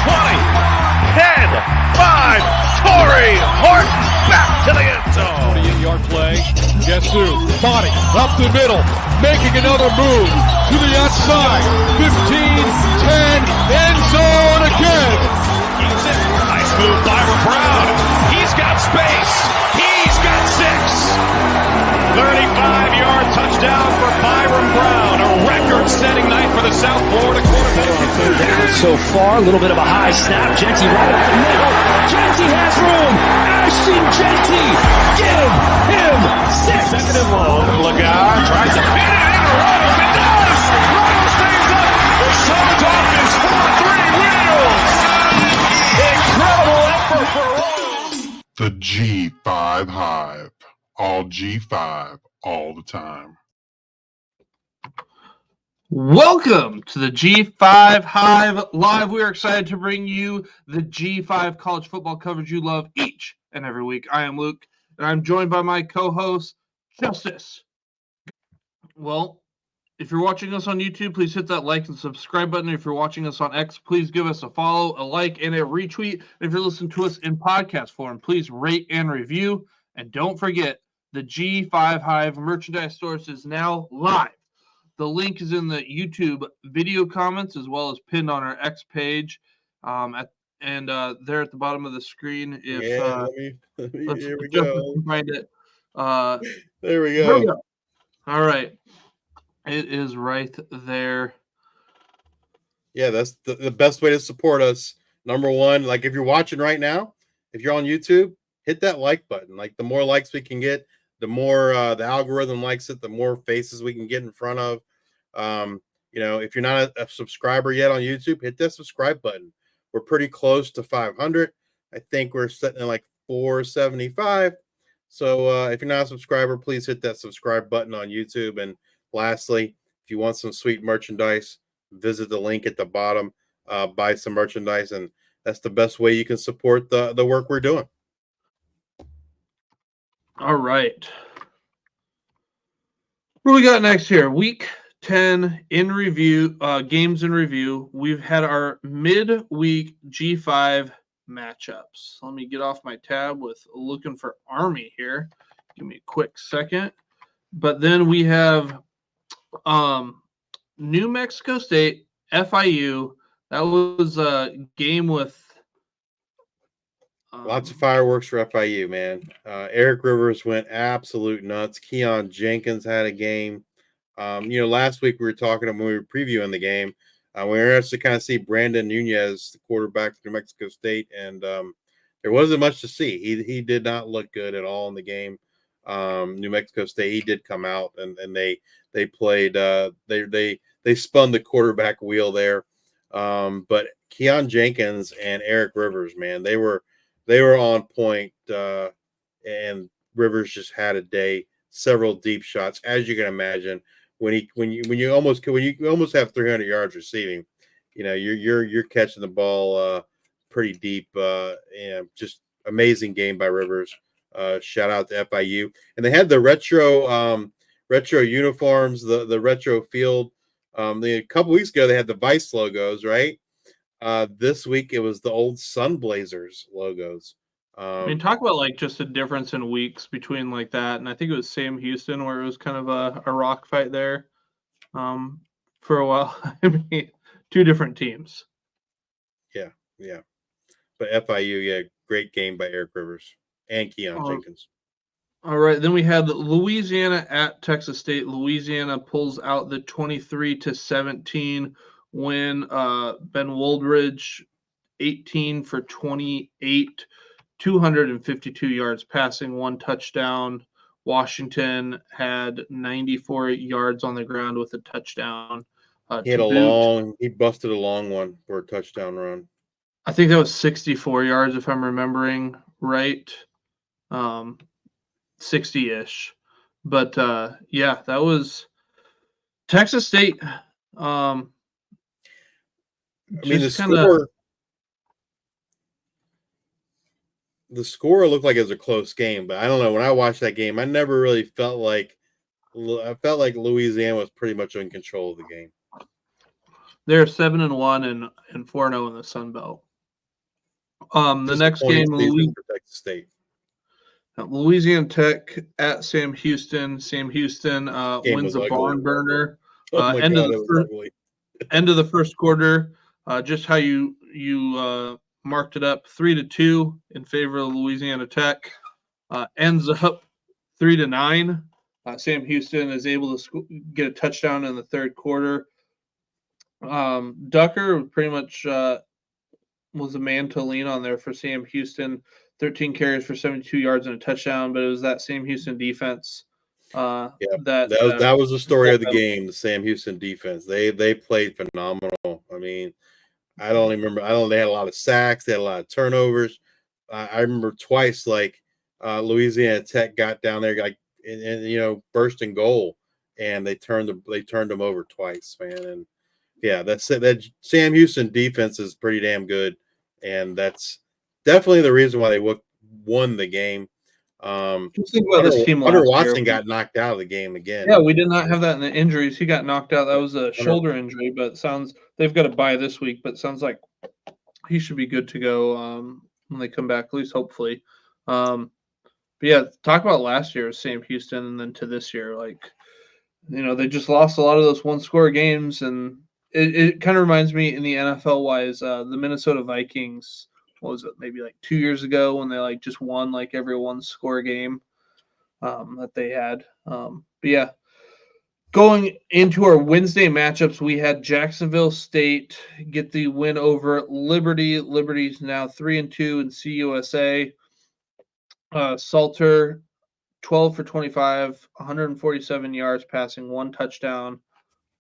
20, 10, 5, Torrey Horton back to the end zone. 48-yard play. Guess who? Body up the middle, making another move to the outside. 15, 10, end zone again. Keeps it. Nice move by Brown. He's got space. He's got 6. 35-yard touchdown for Byron Brown. A record-setting night for the South Florida quarterback. Down so far, a little bit of a high snap. Genty right up the middle. Genty has room. Ashton Genty, give him 6. Second and long. Lagar tries to pin it in. Ramos, it does. Ramos stays up. The Suns offense 4-3 wins. Incredible effort for Ramos. The G5 Hive. All G5, all the time. Welcome to the G5 Hive Live. We are excited to bring you the G5 college football coverage you love each and every week. I am Luke, and I'm joined by my co-host, Justice. Well, if you're watching us on YouTube, please hit that like and subscribe button. If you're watching us on X, please give us a follow, a like, and a retweet. And if you're listening to us in podcast form, please rate and review. And don't forget, the G5 Hive merchandise source is now live. The link is in the YouTube video comments as well as pinned on our X page. There at the bottom of the screen. If here we go. Find it. There we go. All right. It is right there. Yeah, that's the best way to support us. Number one, like if you're watching right now, if you're on YouTube, hit that like button. Like the more likes we can get, the more the algorithm likes it, the more faces we can get in front of. If you're not a subscriber yet on YouTube, hit that subscribe button. We're pretty close to 500. I think we're sitting at like 475. So if you're not a subscriber, please hit that subscribe button on YouTube. And lastly, if you want some sweet merchandise, visit the link at the bottom, buy some merchandise. And that's the best way you can support the work we're doing. All right. What do we got next here? Week 10 in review, games in review. We've had our midweek G5 matchups. Let me get off my tab with looking for Army here. Give me a quick second. But then we have New Mexico State, FIU. That was a game with lots of fireworks for FIU, man. Eric Rivers went absolute nuts. Keon Jenkins had a game. Last week we were talking when we were previewing the game. We were interested to kind of see Brandon Nunez, the quarterback for New Mexico State, and there wasn't much to see. He did not look good at all in the game. New Mexico State, he did come out and they played. They spun the quarterback wheel there. But Keon Jenkins and Eric Rivers, man, they were on point, and Rivers just had a day. Several deep shots, as you can imagine. When you almost have 300 yards receiving, you're catching the ball pretty deep. And just amazing game by Rivers. Shout out to FIU, and they had the retro uniforms, the retro field. A couple weeks ago they had the Vice logos, right? This week it was the old Sun Blazers logos. Talk about like just a difference in weeks between like that, and I think it was Sam Houston where it was kind of a rock fight there for a while. Two different teams. Yeah. But FIU, great game by Eric Rivers and Keon Jenkins. All right, then we had Louisiana at Texas State. Louisiana pulls out the 23-17 win. Ben Woldridge, 18 for 28. 252 yards passing, 1 touchdown. Washington had 94 yards on the ground with a touchdown. He busted a long one for a touchdown run. I think that was 64 yards if I'm remembering right. 60-ish. But that was Texas State. The score looked like it was a close game, but I don't know. When I watched that game, I never really felt like Louisiana was pretty much in control of the game. They're 7-1 and 4-0 in the Sun Belt. The next game, Season for Texas State. Louisiana Tech at Sam Houston. Sam Houston Game wins was a ugly. barn burner. Oh my End God, of it the was first, ugly. end of the first quarter. Just how you marked it up, 3-2 in favor of Louisiana Tech. Ends up 3-9. Sam Houston is able to get a touchdown in the third quarter. Ducker pretty much was a man to lean on there for Sam Houston. 13 carries for 72 yards and a touchdown, but it was that Sam Houston defense. That was the story of the game. The Sam Houston defense. They played phenomenal. I mean, I don't even remember. They had a lot of sacks. They had a lot of turnovers. I remember twice, like Louisiana Tech got down there, like and burst in goal, and they turned them over twice, man. And yeah, that Sam Houston defense is pretty damn good, and that's definitely the reason why they won the game. Just think about this team Hunter last Watson year. got knocked out of the game again. Yeah, we did not have that in the injuries. He got knocked out. That was a shoulder injury, but they've got a bye this week, but it sounds like he should be good to go when they come back, at least hopefully. But yeah, talk about last year, Sam Houston, and then to this year, they just lost a lot of those one-score games, and it kind of reminds me in the NFL-wise, the Minnesota Vikings. What was it? Maybe like 2 years ago when they just won every one-score game that they had. But yeah, going into our Wednesday matchups, we had Jacksonville State get the win over Liberty. Liberty's now 3-2 in CUSA. Salter, 12 for 25, 147 yards passing, 1 touchdown.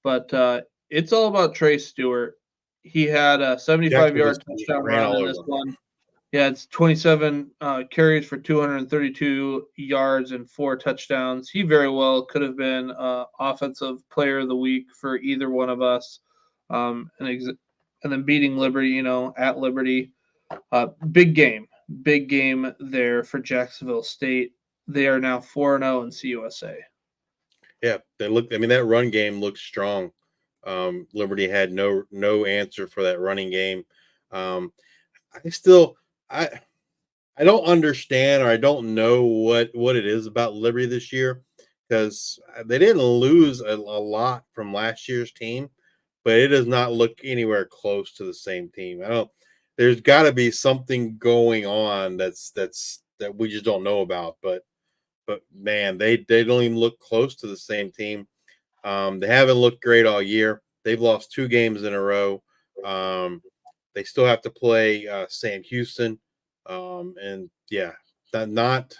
But it's all about Trey Stewart. He had a 75-yard touchdown run in this one. Yeah, it's 27 carries for 232 yards and 4 touchdowns. He very well could have been offensive player of the week for either one of us. And then beating Liberty, at Liberty. Big game there for Jacksonville State. They are now 4-0 in CUSA. Yeah, that run game looked strong. Liberty had no answer for that running game. I don't understand, or I don't know what it is about Liberty this year, because they didn't lose a lot from last year's team, but it does not look anywhere close to the same team. There's got to be something going on that we just don't know about. But man, they don't even look close to the same team. They haven't looked great all year. They've lost 2 games in a row. They still have to play Sam Houston, and yeah, not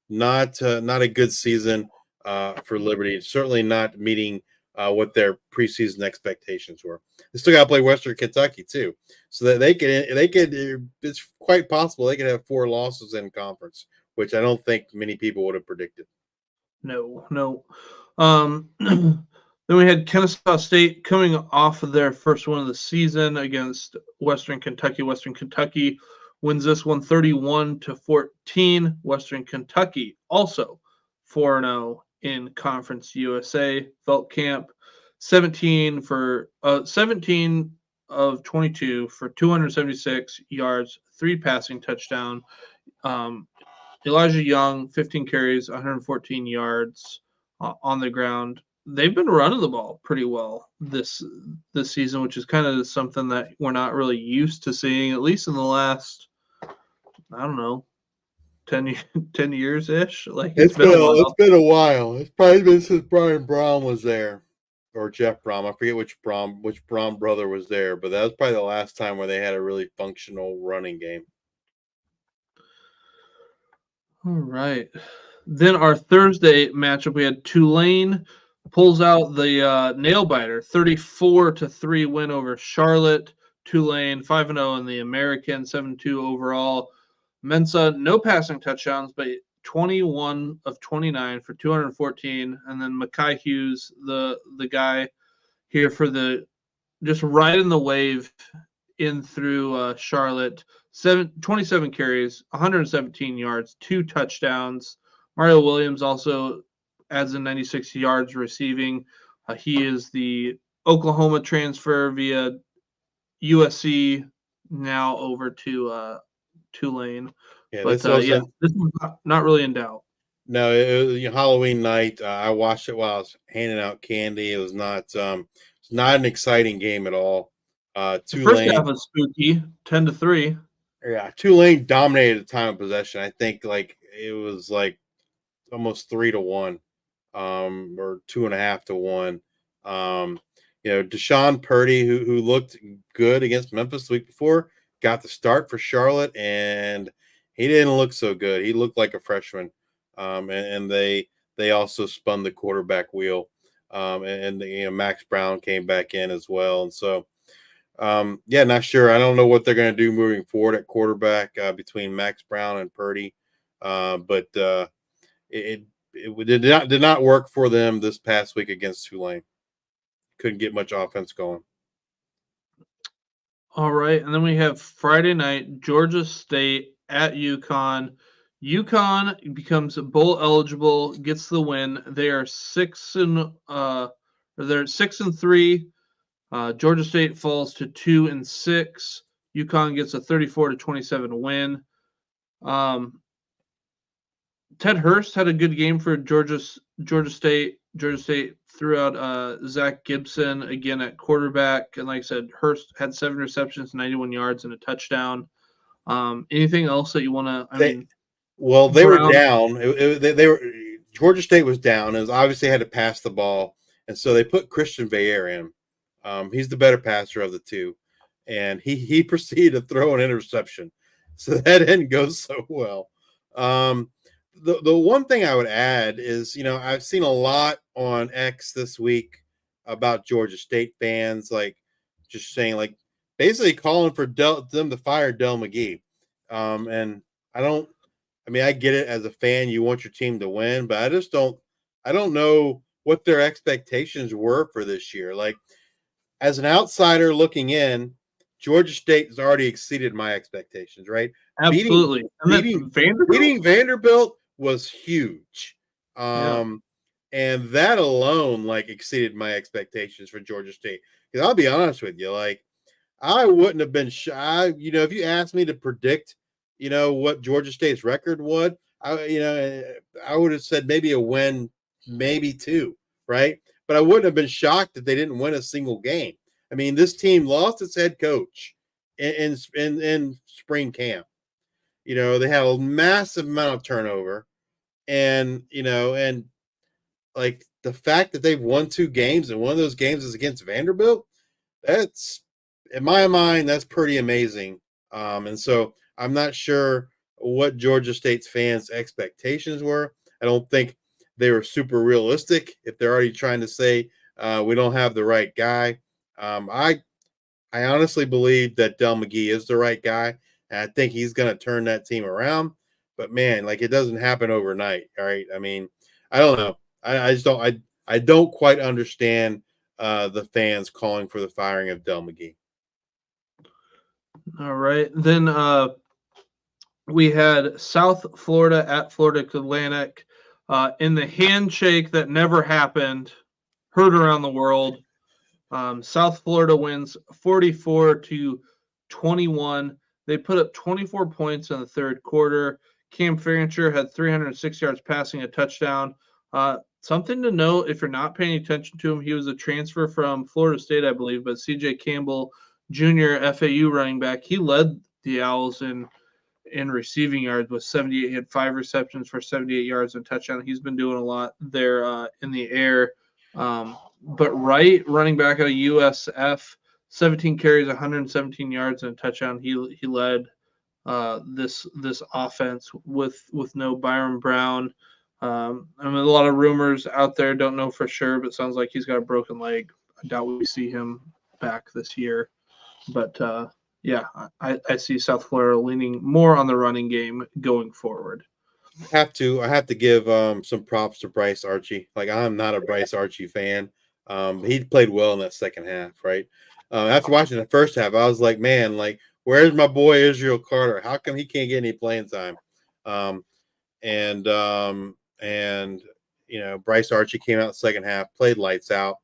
a good season for Liberty. Certainly not meeting what their preseason expectations were. They still got to play Western Kentucky too, so that they could. It's quite possible they could have 4 losses in conference, which I don't think many people would have predicted. No. Then we had Kennesaw State coming off of their first one of the season against Western Kentucky. Western Kentucky wins this one 31-14. Western Kentucky also 4-0 in Conference USA. Felt Camp 17 of 22 for 276 yards, 3 passing touchdown. Elijah Young, 15 carries, 114 yards on the ground. They've been running the ball pretty well this season, which is kind of something that we're not really used to seeing, at least in the last, I don't know, 10 years-ish. It's been a while. It's been a while. It's probably been since Brian Brown was there, or Jeff Brom. I forget which Brom brother was there, but that was probably the last time where they had a really functional running game. All right. Then our Thursday matchup, we had Tulane pulls out the nail biter, 34-3 win over Charlotte. Tulane 5-0 in the American, 7-2 overall. Mensa, no passing touchdowns, but 21 of 29 for 214. And then Mekhi Hughes, the guy here for just riding the wave in through Charlotte. 27 carries, 117 yards, 2 touchdowns. Mario Williams also adds in 96 yards receiving. He is the Oklahoma transfer via USC, now over to Tulane. Yeah, But this yeah, wasn't. this is not really in doubt. No, it was Halloween night. I watched it while I was handing out candy. It was not an exciting game at all. The first half Tulane, was spooky, 10-3. yeah, Tulane dominated the time of possession. I think like it was like almost 3-1, or 2.5-1. Deshaun Purdy, who looked good against Memphis the week before, got the start for Charlotte, and he didn't look so good. He looked like a freshman, and they also spun the quarterback wheel, and Max Brown came back in as well, and so. Not sure. I don't know what they're going to do moving forward at quarterback between Max Brown and Purdy, but it did not work for them this past week against Tulane. Couldn't get much offense going. All right, and then we have Friday night, Georgia State at UConn. UConn becomes bowl eligible, gets the win. They are 6-3. Georgia State falls to 2-6. UConn gets a 34-27 win. Ted Hurst had a good game for Georgia State. Georgia State threw out Zach Gibson again at quarterback, and like I said, Hurst had 7 receptions, 91 yards, and a touchdown. Anything else that you want to? They were down. They were Georgia State was down. It was obviously had to pass the ball, and so they put Christian Vayer in. He's the better passer of the two, and he proceeded to throw an interception, so that didn't go so well. The one thing I would add is, I've seen a lot on X this week about Georgia State fans, like just saying, like basically calling for them to fire Del McGee. And I get it as a fan, you want your team to win, but I don't know what their expectations were for this year. Like, as an outsider looking in, Georgia State has already exceeded my expectations, right? Absolutely. Beating Vanderbilt was huge. Yeah. And that alone like exceeded my expectations for Georgia State. Because I'll be honest with you, like I wouldn't have been shy. If you asked me to predict, what Georgia State's record would, I would have said maybe a win, maybe 2, right? But I wouldn't have been shocked if they didn't win a single game. I mean, this team lost its head coach in spring camp. They had a massive amount of turnover, and like the fact that they've won 2 games and one of those games is against Vanderbilt, that's in my mind, that's pretty amazing. And so I'm not sure what Georgia State's fans' expectations were. I don't think they were super realistic if they're already trying to say we don't have the right guy. I honestly believe that Del McGee is the right guy, and I think he's going to turn that team around. But man, like it doesn't happen overnight. All right, I mean, I don't know. I just don't. I don't quite understand the fans calling for the firing of Del McGee. All right, then we had South Florida at Florida Atlantic in the handshake that never happened, heard around the world. South Florida wins 44-21. They put up 24 points in the third quarter. Cam Farringer had 306 yards passing, a touchdown. Something to note, if you're not paying attention to him, he was a transfer from Florida State, I believe, but C.J. Campbell, Jr., FAU running back, he led the Owls in receiving yards with 78. He had 5 receptions for 78 yards and touchdown. He's been doing a lot there in the air. But Wright, running back out of USF, 17 carries, 117 yards and a touchdown. He led this offense with no Byron Brown. A lot of rumors out there, don't know for sure, but sounds like he's got a broken leg. I doubt we see him back this year. But I see South Florida leaning more on the running game going forward. I have to give some props to Bryce Archie. Like I'm not a Bryce Archie fan. He played well in that second half, right? After watching the first half, I was like, man, like where's my boy Israel Carter? How come he can't get any playing time? Bryce Archie came out in the second half, played lights out.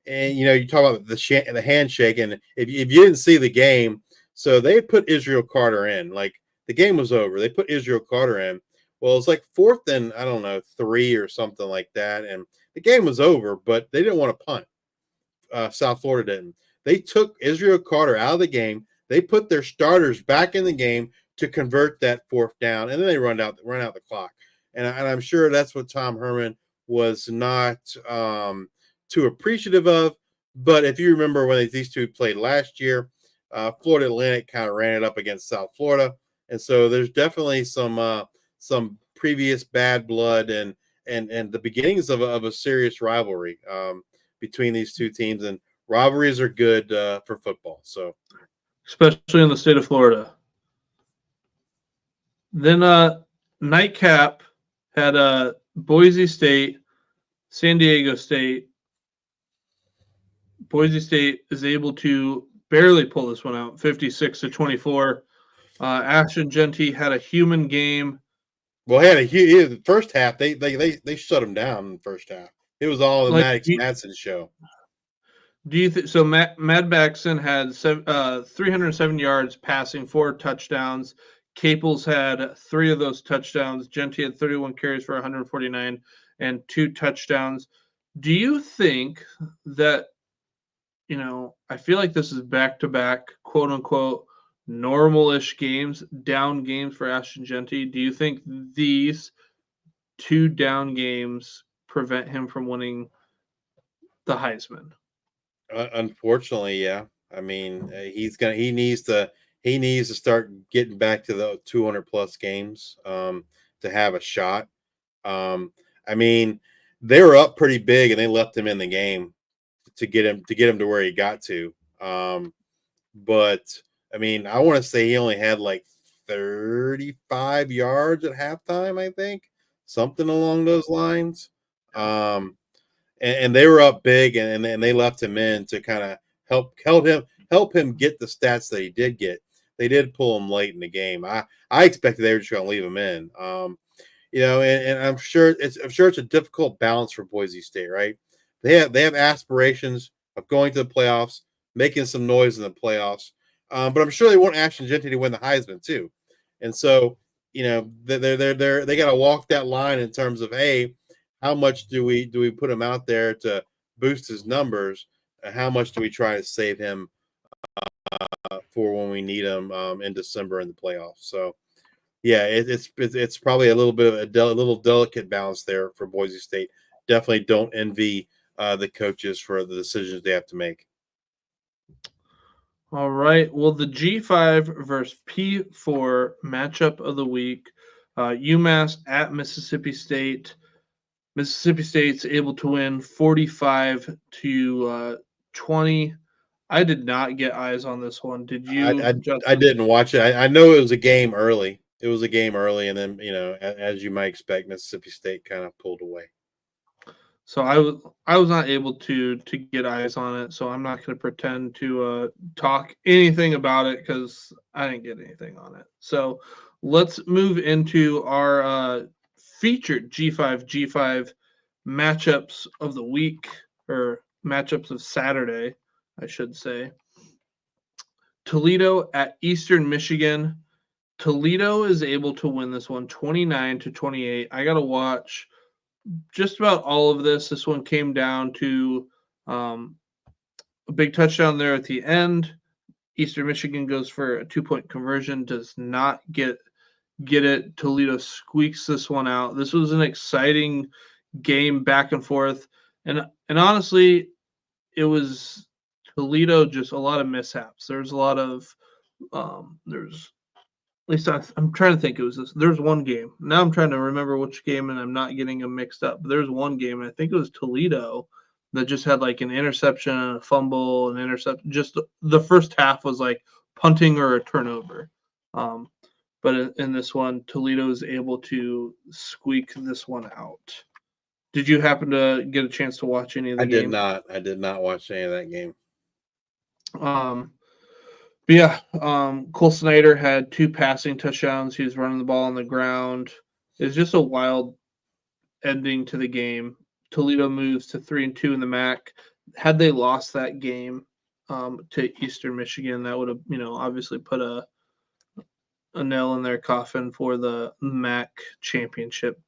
And you talk about the handshake, and if you didn't see the game, So they put Israel Carter in. Like the game was over. They put Israel Carter in. Well, it's like 4th and, I don't know, 3 or something like that. And the game was over, but they didn't want to punt. South Florida didn't. They took Israel Carter out of the game. They put their starters back in the game to convert that 4th down, and then they run out the clock. And I'm sure that's what Tom Herman was not too appreciative of. But if you remember when these two played last year, Florida Atlantic kind of ran it up against South Florida, and so there's definitely some previous bad blood and the beginnings of a serious rivalry between these two teams. And rivalries are good for football. So, especially in the state of Florida. Then nightcap had Boise State, San Diego State. Boise State is able to barely pull this one out, 56-24. Ashton Genty had a human game. Well, had the first half. They shut him down in the first half. It was all the Maddox Madsen show. Do you think so? Mad Baxton had 307 yards passing, 4 touchdowns. Caples had 3 of those touchdowns. Genty had 31 carries for 149 and 2 touchdowns. Do you think that, I feel like this is back-to-back, quote-unquote, normal-ish games, down games for Ashton Genty? Do you think these 2 down games prevent him from winning the Heisman? Unfortunately, yeah. I mean, he needs to start getting back to the 200 plus games to have a shot. I mean, they were up pretty big and they left him in the game to get him to where he got to. But I mean, I want to say he only had like 35 yards at halftime, I think, something along those lines. And they were up big, and they left him in to kind of help him get the stats that he did get. They did pull him late in the game. I expected they were just going to leave him in. And I'm sure it's a difficult balance for Boise State, right? They have aspirations of going to the playoffs, making some noise in the playoffs, but I'm sure they want Ashton Genty to win the Heisman too. And so, they got to walk that line in terms of, hey, how much do we put him out there to boost his numbers? How much do we try to save him for when we need him in December in the playoffs? So, yeah, it's probably a little bit of a little delicate balance there for Boise State. Definitely don't envy the coaches for the decisions they have to make. All right. Well, the G5 versus P4 matchup of the week, UMass at Mississippi State. Mississippi State's able to win 45-20. I did not get eyes on this one. Did you? I didn't watch it. I know it was a game early. It was a game early, and then as you might expect, Mississippi State kind of pulled away. So I was not able to get eyes on it. So I'm not going to pretend to talk anything about it because I didn't get anything on it. So let's move into our featured G5 matchups of the week, or matchups of Saturday, I should say. Toledo at Eastern Michigan. Toledo is able to win this one 29-28. I got to watch just about all of this. This one came down to a big touchdown there at the end. Eastern Michigan goes for a 2-point conversion, does not get it. Toledo squeaks this one out. This was an exciting game, back and forth, and honestly, it was Toledo, just a lot of mishaps. There's a lot of there's at least I'm trying to think. It was this. There's one game. Now I'm trying to remember which game, and I'm not getting them mixed up. But there's one game, and I think it was Toledo, that just had like an interception, and a fumble, an interception. Just the first half was like punting or a turnover. But in this one, Toledo is able to squeak this one out. Did you happen to get a chance to watch any of the game? I did not watch any of that game. But yeah, Cole Snyder had 2 passing touchdowns. He was running the ball on the ground. It was just a wild ending to the game. Toledo moves to 3-2 in the MAC. Had they lost that game, to Eastern Michigan. That would have, obviously put a nail in their coffin for the MAC championship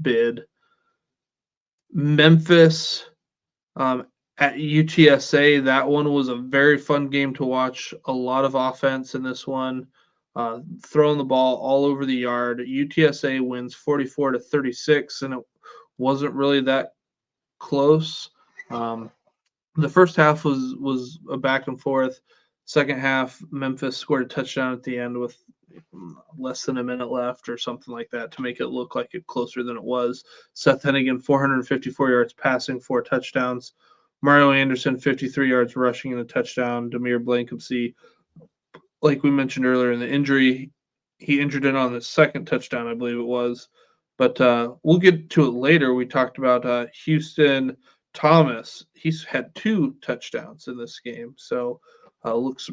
bid. Memphis at UTSA, that one was a very fun game to watch. A lot of offense in this one, throwing the ball all over the yard. UTSA wins 44-36, and it wasn't really that close. The first half was a back and forth. Second half, Memphis scored a touchdown at the end with less than a minute left or something like that to make it look like it closer than it was. Seth Hennigan, 454 yards passing, 4 touchdowns. Mario Anderson, 53 yards rushing and a touchdown. Demir Blankenship, like we mentioned earlier in the injury, he injured it on the second touchdown, I believe it was. But we'll get to it later. We talked about Houston Thomas. He's had 2 touchdowns in this game. So looks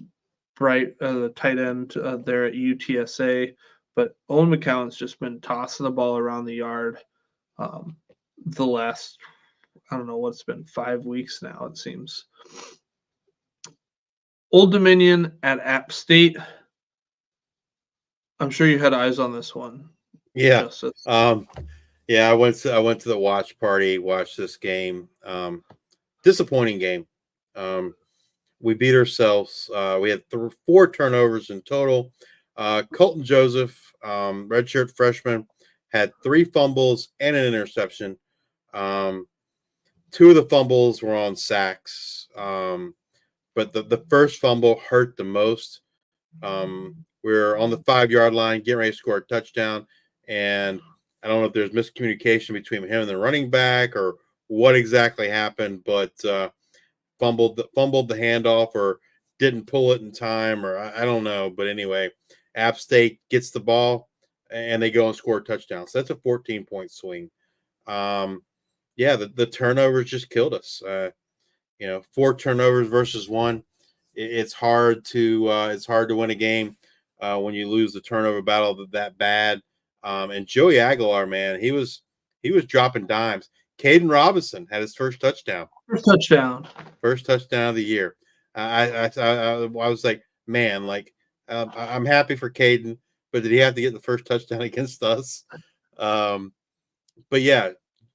bright, the tight end there at UTSA. But Owen McCown's just been tossing the ball around the yard the last, I don't know what it's been, 5 weeks now, it seems. Old Dominion at App State. I'm sure you had eyes on this one. Yeah. Justice. Yeah, I went to the watch party, watched this game. Disappointing game. We beat ourselves. We had 4 turnovers in total. Colton Joseph, redshirt freshman, had 3 fumbles and an interception. 2 of the fumbles were on sacks. But the first fumble hurt the most. We were on the 5-yard line, getting ready to score a touchdown, and I don't know if there's miscommunication between him and the running back or what exactly happened, but fumbled the handoff or didn't pull it in time, or I don't know. But anyway, App State gets the ball and they go and score a touchdown. So that's a 14-point swing. The turnovers just killed us. 4 turnovers versus 1. It's hard to win a game when you lose the turnover battle that bad. And Joey Aguilar, man, he was dropping dimes. Caden Robinson had his first touchdown. First touchdown of the year. I was like, man, I'm happy for Caden, but did he have to get the first touchdown against us? But yeah,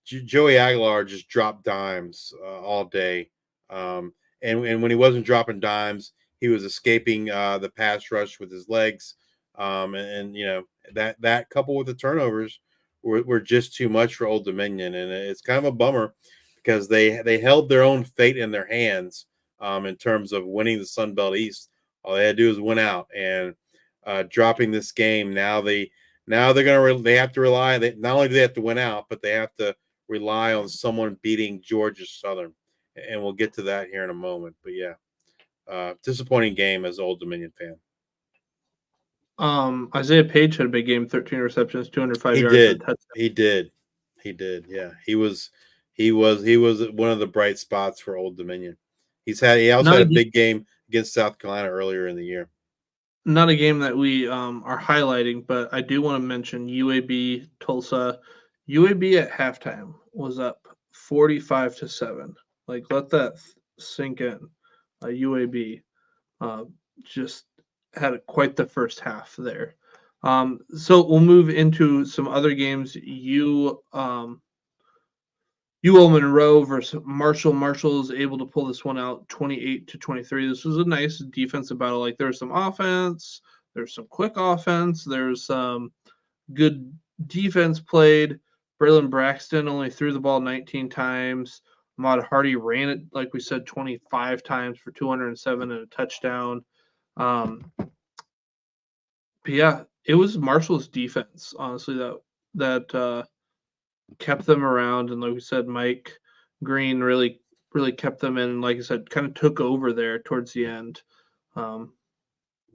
Joey Aguilar just dropped dimes all day. And when he wasn't dropping dimes, he was escaping the pass rush with his legs. That coupled with the turnovers were just too much for Old Dominion. And it's kind of a bummer because they held their own fate in their hands in terms of winning the Sun Belt East. All they had to do was win out, and dropping this game. Now they have to rely. Not only do they have to win out, but they have to rely on someone beating Georgia Southern. And we'll get to that here in a moment. But yeah, disappointing game as an Old Dominion fan. Isaiah Page had a big game, 13 receptions, 205 yards. He did. Yeah, he was one of the bright spots for Old Dominion. He also had a big game against South Carolina earlier in the year. Not a game that we are highlighting, but I do want to mention UAB Tulsa. UAB at halftime was up 45-7. Let that sink in. UAB just had quite the first half there. So we'll move into some other games. UL Monroe versus Marshall. Marshall is able to pull this one out 28-23. This was a nice defensive battle. There's some offense, there's some quick offense, there's some good defense played. Braylon Braxton only threw the ball 19 times. Ahmad Hardy ran it, like we said, 25 times for 207 and a touchdown. But yeah, it was Marshall's defense, honestly, that kept them around. And like we said, Mike Green really kept them in. And like I said, kind of took over there towards the end. The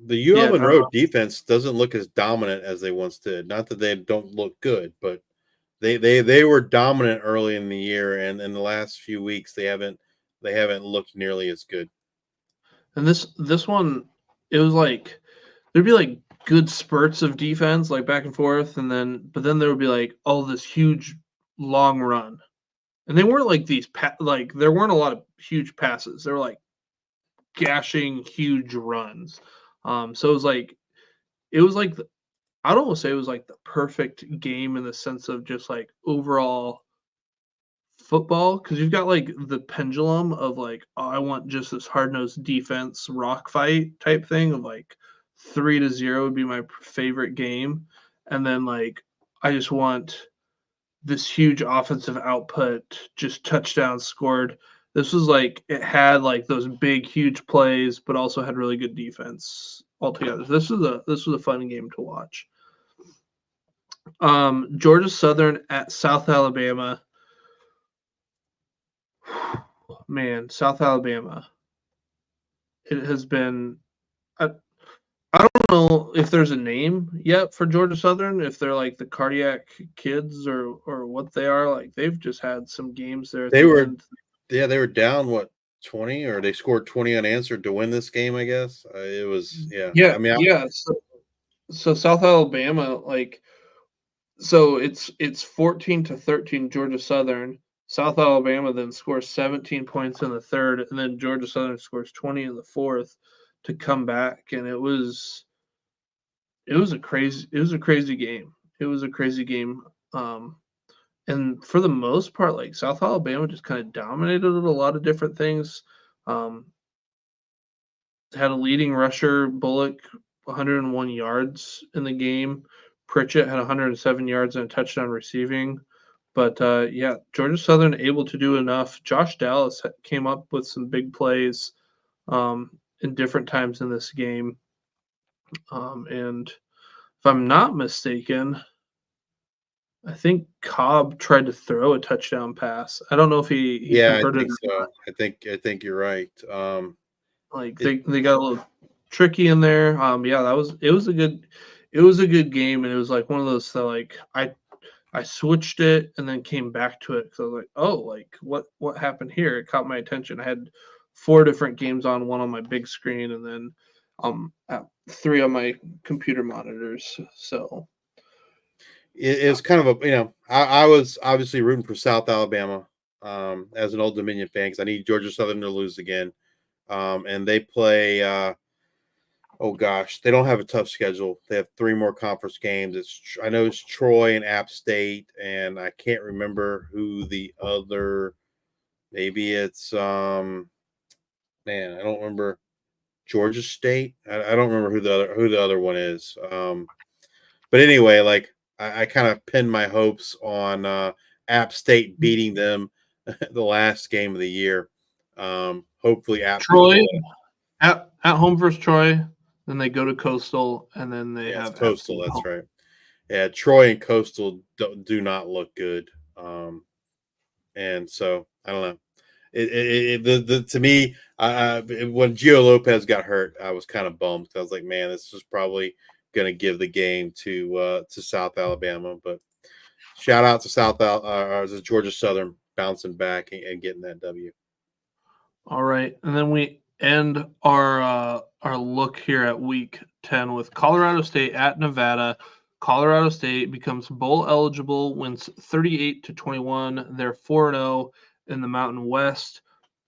UL Monroe defense doesn't look as dominant as they once did. Not that they don't look good, but they were dominant early in the year, and in the last few weeks they haven't looked nearly as good. And this one, it was there'd be good spurts of defense, back and forth, but then there would be this huge long run, and they weren't these there weren't a lot of huge passes. They were gashing huge runs. So it was like I'd almost say it was like the perfect game in the sense of just like overall football, because you've got like the pendulum of like, oh, I want just this hard nosed defense rock fight type thing of like 3-0 would be my favorite game, and then like I just want this huge offensive output, just touchdowns scored. This was like it had like those big huge plays, but also had really good defense altogether. This was a fun game to watch. Georgia Southern at South Alabama. Man, South Alabama. It has been. I don't know if there's a name yet for Georgia Southern. If they're like the cardiac kids or what they are. Like they've just had some games there at They the were, end. yeah, they were down what 20, or they scored 20 unanswered to win this game. I guess it was, yeah. Yeah, I mean, yeah. So South Alabama, like, so it's 14-13 Georgia Southern. South Alabama then scores 17 points in the third, and then Georgia Southern scores 20 in the fourth to come back, and it was a crazy game. It was a crazy game. And for the most part, like South Alabama just kind of dominated a lot of different things. Um, had a leading rusher, Bullock, 101 yards in the game. Pritchett had 107 yards and a touchdown receiving. But yeah, Georgia Southern able to do enough. Josh Dallas came up with some big plays in different times in this game. And if I'm not mistaken, I think Cobb tried to throw a touchdown pass. I don't know if he yeah, I converted think or so. not. I think you're right. Like It, they got a little tricky in there. Yeah, it was a good game, and it was like one of those that like I switched it and then came back to it because I was like, oh, like what happened here? It caught my attention. I had 4 different games on, one on my big screen, and then 3 on my computer monitors. So it was kind of a, I was obviously rooting for South Alabama as an Old Dominion fan, because I need Georgia Southern to lose again. And they play. Oh gosh, they don't have a tough schedule. They have 3 more conference games. I know it's Troy and App State, and I can't remember who the other. Maybe it's man, I don't remember. Georgia State. I don't remember who the other one is. But anyway, like I kind of pinned my hopes on App State beating them the last game of the year. Hopefully, App can Troy pull it. at home versus Troy, then they go to Coastal, and then they Yeah, it's have App Coastal. State That's home. right. Yeah, Troy and Coastal do not look good. And so I don't know. To me, when Gio Lopez got hurt, I was kind of bummed. I was like, man, this is probably going to give the game to South Alabama. But shout out to Georgia Southern bouncing back and getting that W. All right, and then we end our look here at Week 10 with Colorado State at Nevada. Colorado State becomes bowl eligible, wins 38-21. They're 4-0 in the Mountain West.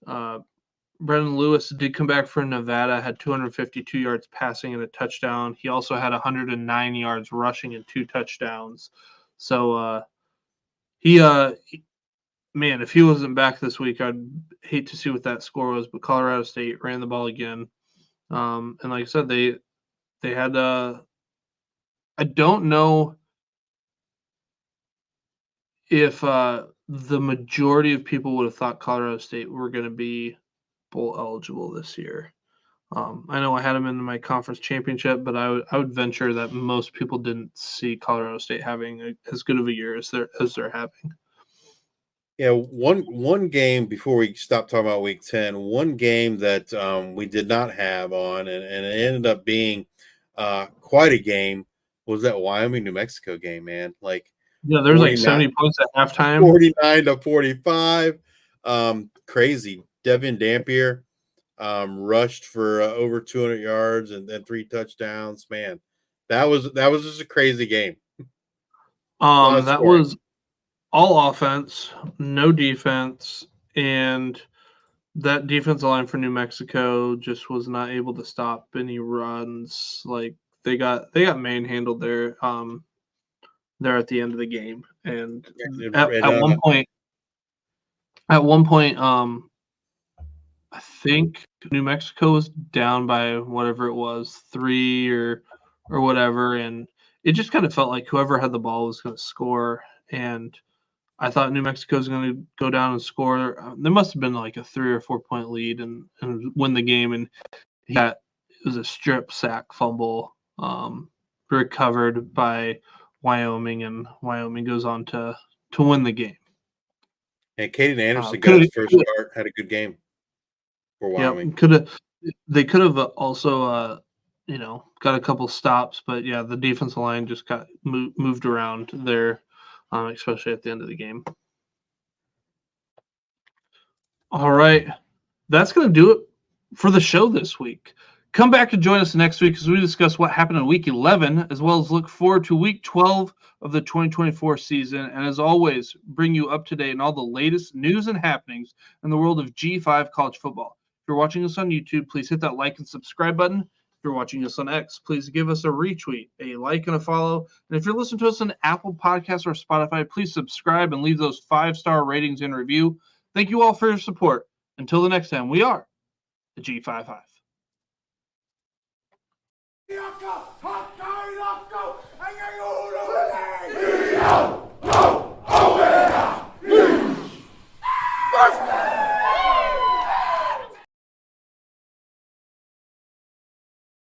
Brendan Lewis did come back for Nevada, had 252 yards passing and a touchdown. He also had 109 yards rushing and 2 touchdowns. So man, if he wasn't back this week, I'd hate to see what that score was. But Colorado State ran the ball again, and like I said, they had. I don't know if the majority of people would have thought Colorado State were going to be bowl eligible this year. I know I had them in my conference championship, but I would venture that most people didn't see Colorado State having as good of a year as they're having. Yeah, one game before we stop talking about Week 10, one game that we did not have on, and it ended up being quite a game, was that Wyoming New Mexico game, man. Like Yeah, there's like 49, 70 points at halftime. 49-45. Crazy. Devin Dampier rushed for over 200 yards and then 3 touchdowns. Man, that was just a crazy game. A lot of That scoring. was all offense, no defense, and that defensive line for New Mexico just was not able to stop any runs. Like they got manhandled there there at the end of the game. And at one point I think New Mexico was down by whatever it was, 3 or whatever, and it just kind of felt like whoever had the ball was going to score. And I thought New Mexico was going to go down and score. There must have been like a 3 or 4 point lead and win the game. And it was a strip sack fumble recovered by Wyoming, and Wyoming goes on to win the game. And Caden Anderson got his first start, had a good game for Wyoming. They could have also got a couple stops, but yeah, the defensive line just got moved around there, especially at the end of the game. All right, that's going to do it for the show this week. Come back and join us next week as we discuss what happened in Week 11, as well as look forward to Week 12 of the 2024 season. And as always, bring you up to date on all the latest news and happenings in the world of G5 college football. If you're watching us on YouTube, please hit that like and subscribe button. If you're watching us on X, please give us a retweet, a like, and a follow. And if you're listening to us on Apple Podcasts or Spotify, please subscribe and leave those 5-star ratings and review. Thank you all for your support. Until the next time, we are the G5 Hive. Loco, loco, loco, and you're